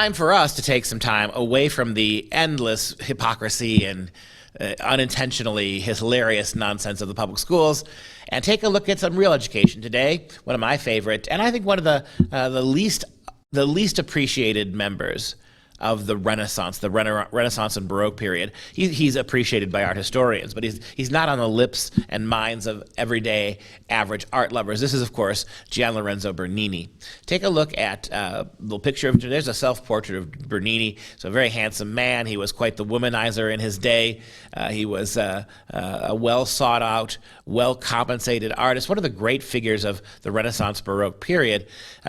time for us to take some time away from the endless hypocrisy and unintentionally hilarious nonsense of the public schools and take a look at some real education today. One of my favorite, and I think one of the least appreciated members of the Renaissance, Renaissance and Baroque period. He's appreciated by art historians, but he's not on the lips and minds of everyday average art lovers. This is, of course, Gian Lorenzo Bernini. Take a look at a little picture of, there's a self-portrait of Bernini. He's a very handsome man. He was quite the womanizer in his day. He was a well-sought-out, well-compensated artist, one of the great figures of the Renaissance Baroque period.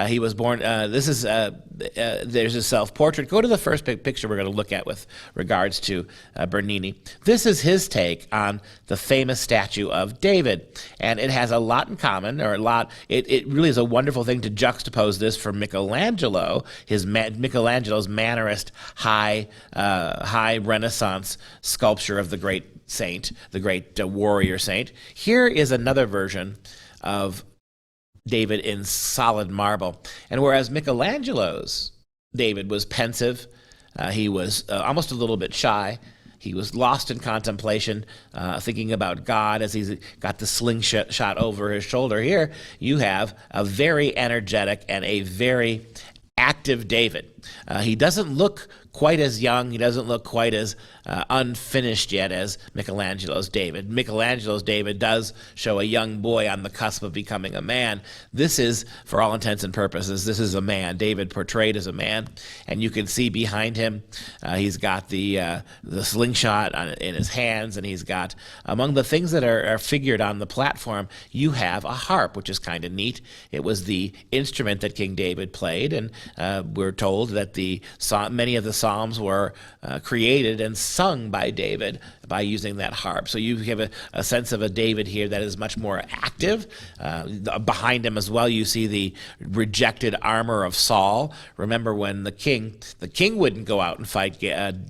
He was born, there's a self-portrait. Go to the first picture we're going to look at with regards to Bernini. This is his take on the famous statue of David, and it has a lot in common, or a lot. It really is a wonderful thing to juxtapose this from Michelangelo, Michelangelo's Mannerist high Renaissance sculpture of the great saint, the great warrior saint. Here is another version of David in solid marble, and whereas Michelangelo's David was pensive, he was almost a little bit shy. He was lost in contemplation, thinking about God as he's got the slingshot over his shoulder. Here you have a very energetic and a very active David. He doesn't look quite as young. He doesn't look quite as unfinished yet as Michelangelo's David. Michelangelo's David does show a young boy on the cusp of becoming a man. This is, for all intents and purposes, this is a man. David portrayed as a man, and you can see behind him, he's got the slingshot in his hands, and he's got, among the things that are figured on the platform, you have a harp, which is kind of neat. It was the instrument that King David played, and we're told that many of the Psalms were created and sung by David by using that harp. So you have a sense of a David here that is much more active. Behind him as well, you see the rejected armor of Saul. Remember when the king wouldn't go out and fight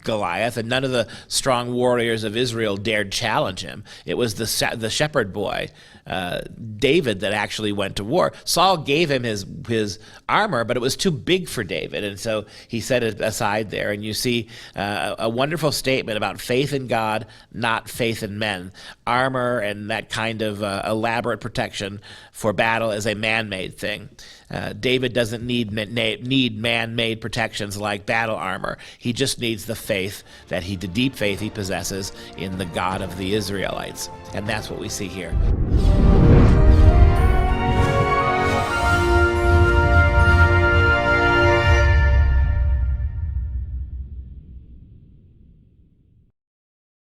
Goliath, and none of the strong warriors of Israel dared challenge him. It was the shepherd boy, David, that actually went to war. Saul gave him his armor, but it was too big for David, and so he set it aside there. And you see a wonderful statement about faith in God, not faith in men. Armor and that kind of elaborate protection for battle is a man-made thing. David doesn't need man-made protections like battle armor. He just needs the deep faith he possesses in the God of the Israelites. And that's what we see here.